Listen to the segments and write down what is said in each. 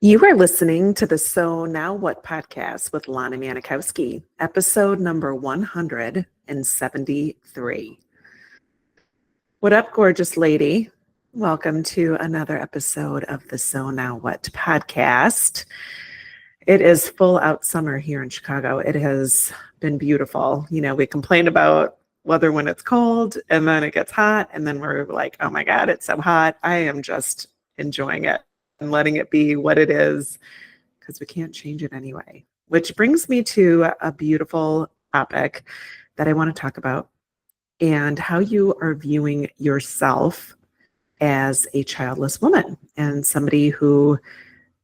You are listening to the So Now What podcast with Lana Manikowski, episode number 173. What up, gorgeous lady? Welcome to another episode of the So Now What podcast. It is full out summer here in Chicago. It has been beautiful. You know, we complain about weather when it's cold and then it gets hot and then we're like, oh my God, it's so hot. I am just enjoying it and letting it be what it is, because we can't change it anyway. Which brings me to a beautiful topic that I want to talk about, and how you are viewing yourself as a childless woman and somebody who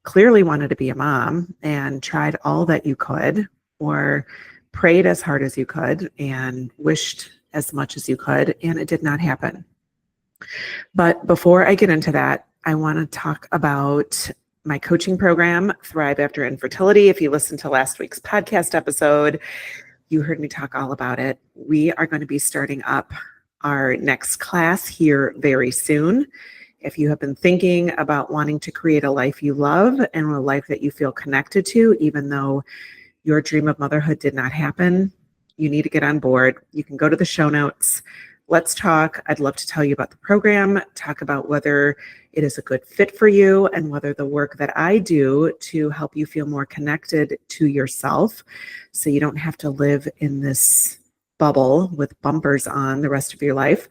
clearly wanted to be a mom and tried all that you could, or prayed as hard as you could and wished as much as you could, and it did not happen. But before I get into that, I want to talk about my coaching program, Thrive After Infertility. If you listened to last week's podcast episode, you heard me talk all about it. We are going to be starting up our next class here very soon. If you have been thinking about wanting to create a life you love and a life that you feel connected to, even though your dream of motherhood did not happen, you need to get on board. You can go to the show notes. Let's talk. I'd love to tell you about the program, talk about whether it is a good fit for you, and whether the work that I do to help you feel more connected to yourself, so you don't have to live in this bubble with bumpers on the rest of your life,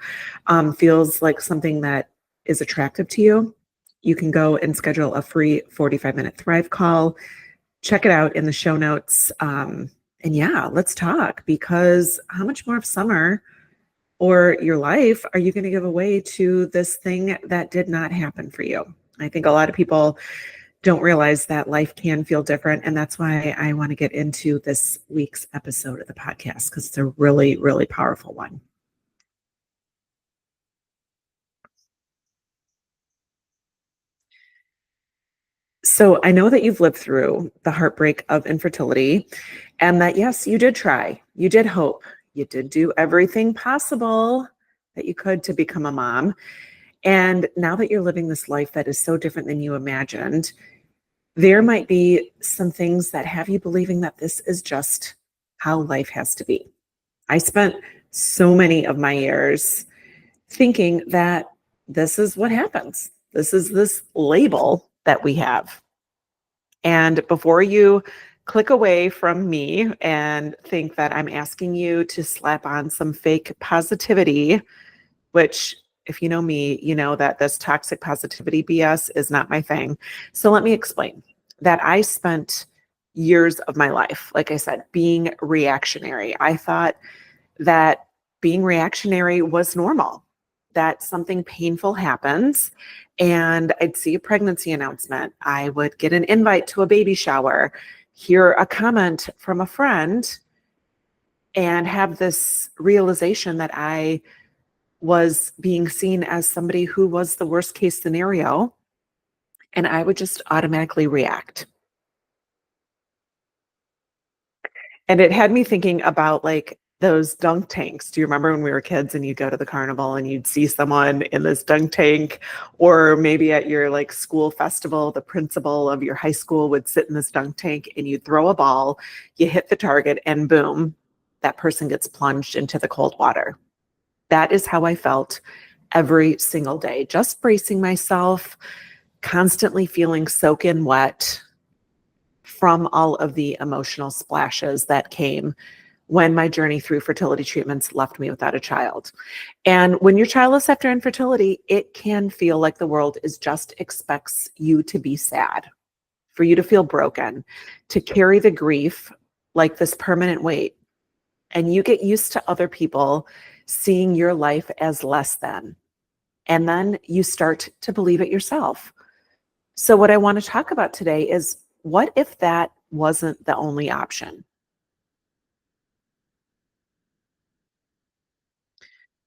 feels like something that is attractive to you. You can go and schedule a free 45-minute Thrive call. Check it out in the show notes. And yeah, let's talk, because how much more of summer or your life are you going to give away to this thing that did not happen for you? I think a lot of people don't realize that life can feel different. And that's why I want to get into this week's episode of the podcast, because it's a really, really powerful one. So I know that you've lived through the heartbreak of infertility, and that, yes, you did try, you did hope, you did do everything possible that you could to become a mom. And now that you're living this life that is so different than you imagined, there might be some things that have you believing that this is just how life has to be. I spent so many of my years thinking that this is what happens. This is this label that we have. And before you click away from me and think that I'm asking you to slap on some fake positivity, which, if you know me, you know that this toxic positivity BS is not my thing. So let me explain that I spent years of my life, like I said, being reactionary. I thought that being reactionary was normal, that something painful happens and I'd see a pregnancy announcement. I would get an invite to a baby shower, hear a comment from a friend, and have this realization that I was being seen as somebody who was the worst case scenario, and I would just automatically react. And it had me thinking about like those dunk tanks. Do you remember when we were kids and you'd go to the carnival and you'd see someone in this dunk tank, or maybe at your like school festival, the principal of your high school would sit in this dunk tank and you'd throw a ball, you hit the target, and boom, that person gets plunged into the cold water. That is how I felt every single day, just bracing myself, constantly feeling soaking wet from all of the emotional splashes that came when my journey through fertility treatments left me without a child. And when you're childless after infertility, it can feel like the world is just expects you to be sad, for you to feel broken, to carry the grief like this permanent weight. And you get used to other people seeing your life as less than. And then you start to believe it yourself. So what I want to talk about today is, what if that wasn't the only option?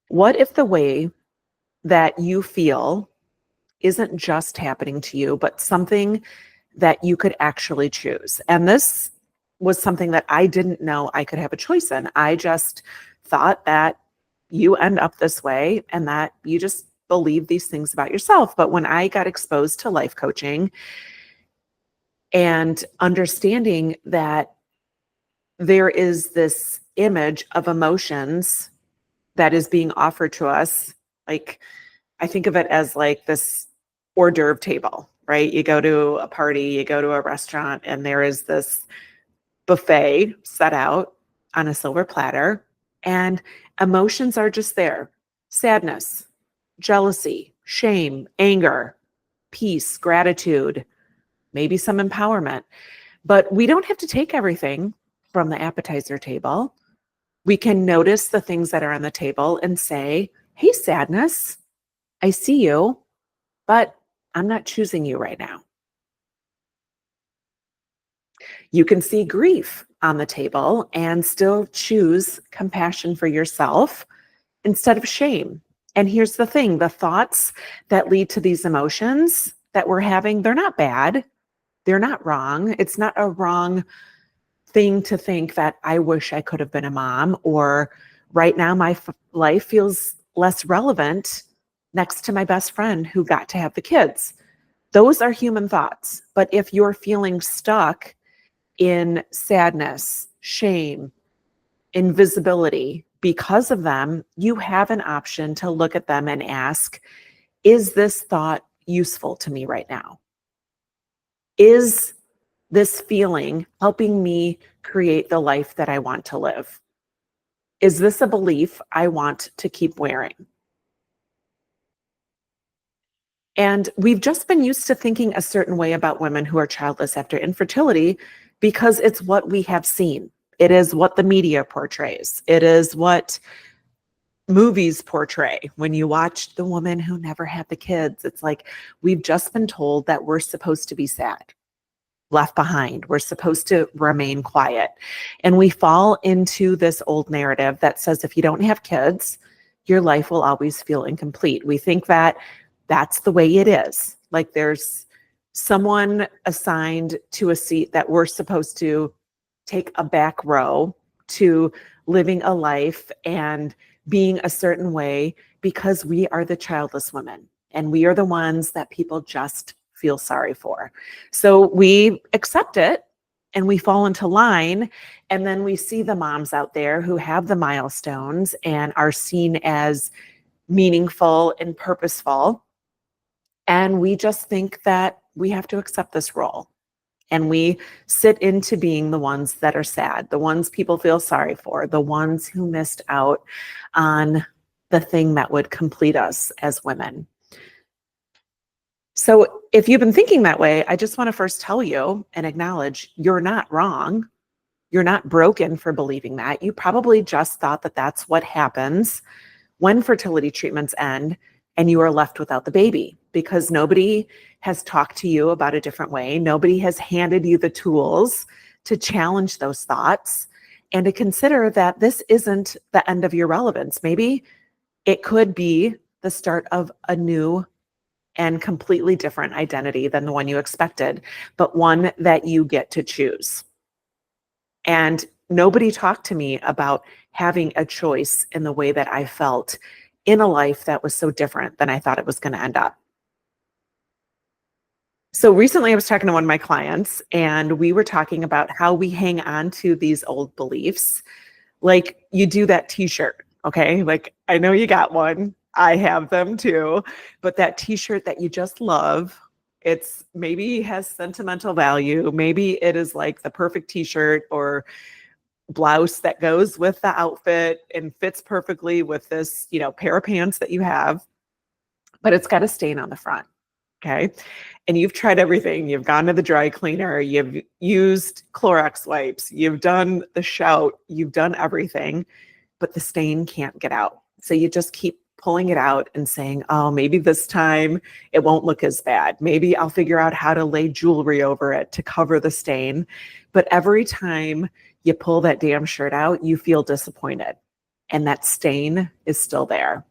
What if the way that you feel isn't just happening to you, but something that you could actually choose? And this was something that I didn't know I could have a choice in. I just thought that you end up this way and that you just believe these things about yourself. But when I got exposed to life coaching, and understanding that there is this image of emotions that is being offered to us. Like, I think of it as like this hors d'oeuvre table, right? You go to a party, you go to a restaurant, and there is this buffet set out on a silver platter, and emotions are just there: sadness, jealousy, shame, anger, peace, gratitude, maybe some empowerment. But we don't have to take everything from the appetizer table. We can notice the things that are on the table and say, hey, sadness, I see you, but I'm not choosing you right now. You can see grief on the table and still choose compassion for yourself instead of shame. And here's the thing: the thoughts that lead to these emotions that we're having, they're not bad. They're not wrong. It's not a wrong thing to think that I wish I could have been a mom, or right now my life feels less relevant next to my best friend who got to have the kids. Those are human thoughts. But if you're feeling stuck in sadness, shame, invisibility because of them, you have an option to look at them and ask, is this thought useful to me right now? Is this feeling helping me create the life that I want to live? Is this a belief I want to keep wearing? And we've just been used to thinking a certain way about women who are childless after infertility because it's what we have seen. It is what the media portrays. It is what movies portray. When you watch the woman who never had the kids, it's like we've just been told that we're supposed to be sad, left behind. We're supposed to remain quiet. And we fall into this old narrative that says if you don't have kids, your life will always feel incomplete. We think that that's the way it is. Like there's someone assigned to a seat that we're supposed to take a back row to living a life and being a certain way because we are the childless women and we are the ones that people just feel sorry for. So we accept it and we fall into line, and then we see the moms out there who have the milestones and are seen as meaningful and purposeful, and we just think that we have to accept this role. And we sit into being the ones that are sad, the ones people feel sorry for, the ones who missed out on the thing that would complete us as women. So if you've been thinking that way, I just want to first tell you and acknowledge you're not wrong. You're not broken for believing that. You probably just thought that that's what happens when fertility treatments end and you are left without the baby, because nobody has talked to you about a different way. Nobody has handed you the tools to challenge those thoughts and to consider that this isn't the end of your relevance. Maybe it could be the start of a new and completely different identity than the one you expected, but one that you get to choose. And nobody talked to me about having a choice in the way that I felt in a life that was so different than I thought it was going to end up. So recently I was talking to one of my clients and we were talking about how we hang on to these old beliefs. Like you do that t-shirt, okay? Like I know you got one. I have them too. But that t-shirt that you just love, it's maybe has sentimental value. Maybe it is like the perfect t-shirt or blouse that goes with the outfit and fits perfectly with this, pair of pants that you have, but it's got a stain on the front. Okay. And you've tried everything. You've gone to the dry cleaner, you've used Clorox wipes, you've done the shout, you've done everything, but the stain can't get out. So you just keep pulling it out and saying, oh, maybe this time it won't look as bad. Maybe I'll figure out how to lay jewelry over it to cover the stain. But every time you pull that damn shirt out, you feel disappointed. And that stain is still there.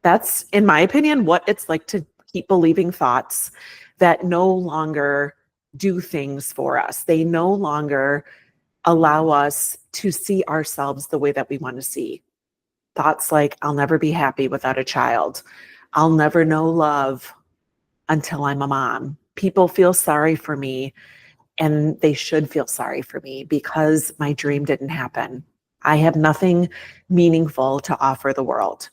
That's, in my opinion, what it's like to keep believing thoughts that no longer do things for us. They no longer allow us to see ourselves the way that we want to see. Thoughts like, I'll never be happy without a child. I'll never know love until I'm a mom. people feel sorry for me, and they should feel sorry for me because my dream didn't happen. I have nothing meaningful to offer the world.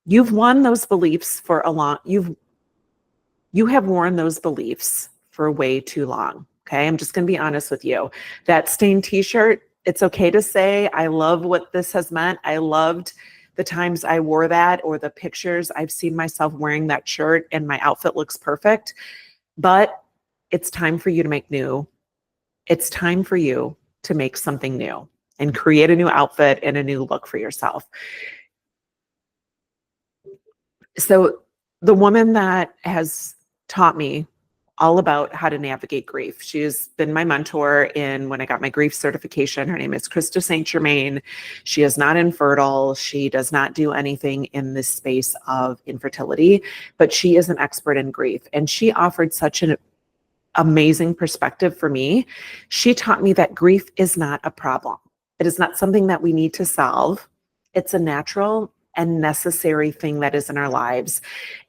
You've won those beliefs for a long, you have worn those beliefs for way too long. Okay. I'm just going to be honest with you. That stained t-shirt, it's okay to say, I love what this has meant. I loved the times I wore that, or the pictures I've seen myself wearing that shirt and my outfit looks perfect. But it's time for you to make new. It's time for you to make something new and create a new outfit and a new look for yourself. So the woman that has taught me all about how to navigate grief, she's been my mentor in when I got my grief certification. Her name is Krista St. Germain. She is not infertile. She does not do anything in this space of infertility, but she is an expert in grief. And she offered such an amazing perspective for me. She taught me that grief is not a problem. It is not something that we need to solve. It's a natural and necessary thing that is in our lives.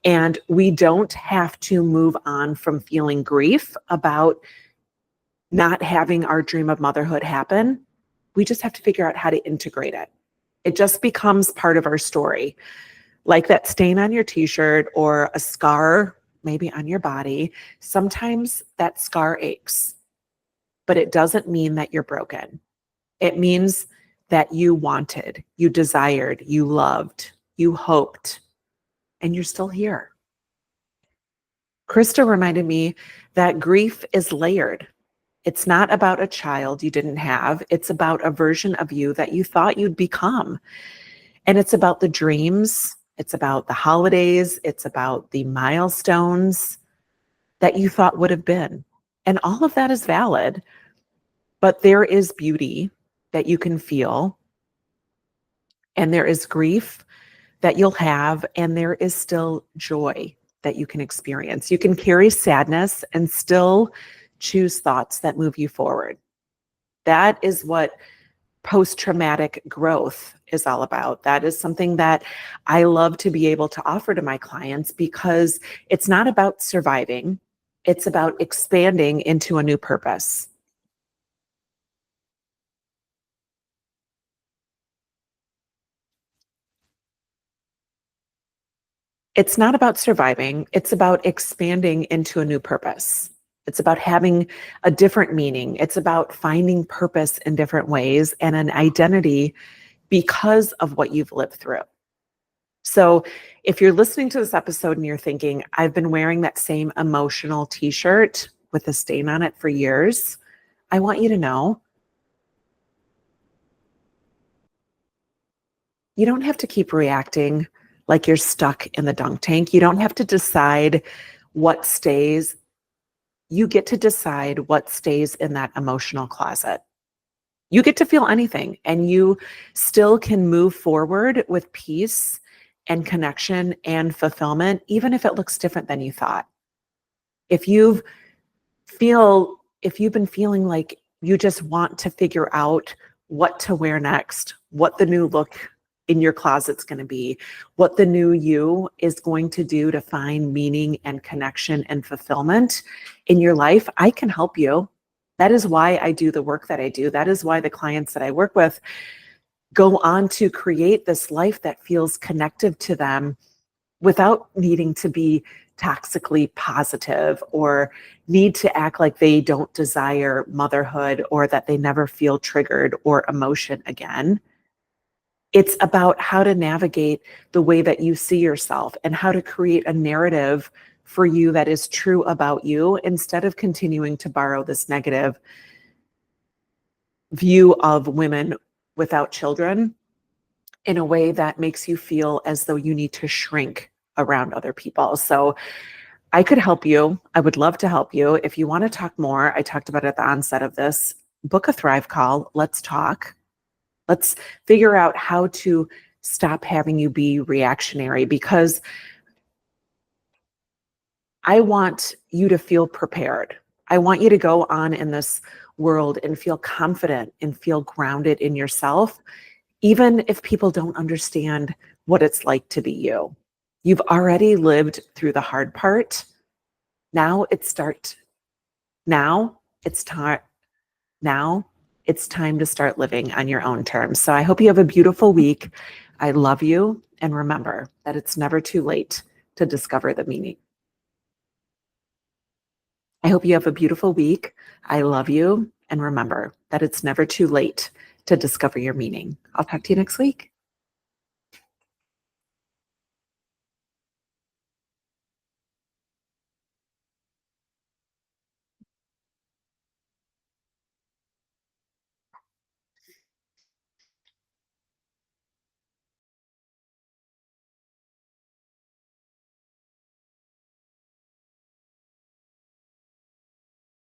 And we don't have to move on from feeling grief about not having our dream of motherhood happen. We just have to figure out how to integrate it. It just becomes part of our story. Like that stain on your t-shirt or a scar maybe on your body. Sometimes that scar aches, but it doesn't mean that you're broken. It means that you wanted, you desired, you loved, you hoped, and you're still here. Krista reminded me that grief is layered. It's not about a child you didn't have. It's about a version of you that you thought you'd become. And it's about the dreams. It's about the holidays. It's about the milestones that you thought would have been. And all of that is valid, but there is beauty that you can feel. And there is grief that you'll have. And there is still joy that you can experience. You can carry sadness and still choose thoughts that move you forward. That is what post-traumatic growth is all about. That is something that I love to be able to offer to my clients because it's not about surviving. It's about expanding into a new purpose. It's not about surviving. It's about expanding into a new purpose. It's about having a different meaning. It's about finding purpose in different ways and an identity because of what you've lived through. So if you're listening to this episode and you're thinking, I've been wearing that same emotional t-shirt with a stain on it for years, I want you to know you don't have to keep reacting like you're stuck in the dunk tank. You don't have to decide what stays. You get to decide what stays in that emotional closet. You get to feel anything, and you still can move forward with peace and connection and fulfillment, even if it looks different than you thought. If you've been feeling like you just want to figure out what to wear next, what the new look in your closet's going to be, what the new you is going to do to find meaning and connection and fulfillment in your life, I can help you. That is why I do the work that I do. That is why the clients that I work with go on to create this life that feels connective to them without needing to be toxically positive or need to act like they don't desire motherhood or that they never feel triggered or emotion again. It's about how to navigate the way that you see yourself and how to create a narrative for you that is true about you instead of continuing to borrow this negative view of women without children in a way that makes you feel as though you need to shrink around other people. So I could help you. I would love to help you. If you want to talk more, I talked about it at the onset of this, book a Thrive call. Let's talk. Let's figure out how to stop having you be reactionary, because I want you to feel prepared. I want you to go on in this world and feel confident and feel grounded in yourself, even if people don't understand what it's like to be you. You've already lived through the hard part. Now it's start. Now it's time. Now it's time to start living on your own terms. So I hope you have a beautiful week. I love you. And remember that it's never too late to discover the meaning. I hope you have a beautiful week. I love you. And remember that it's never too late to discover your meaning. I'll talk to you next week.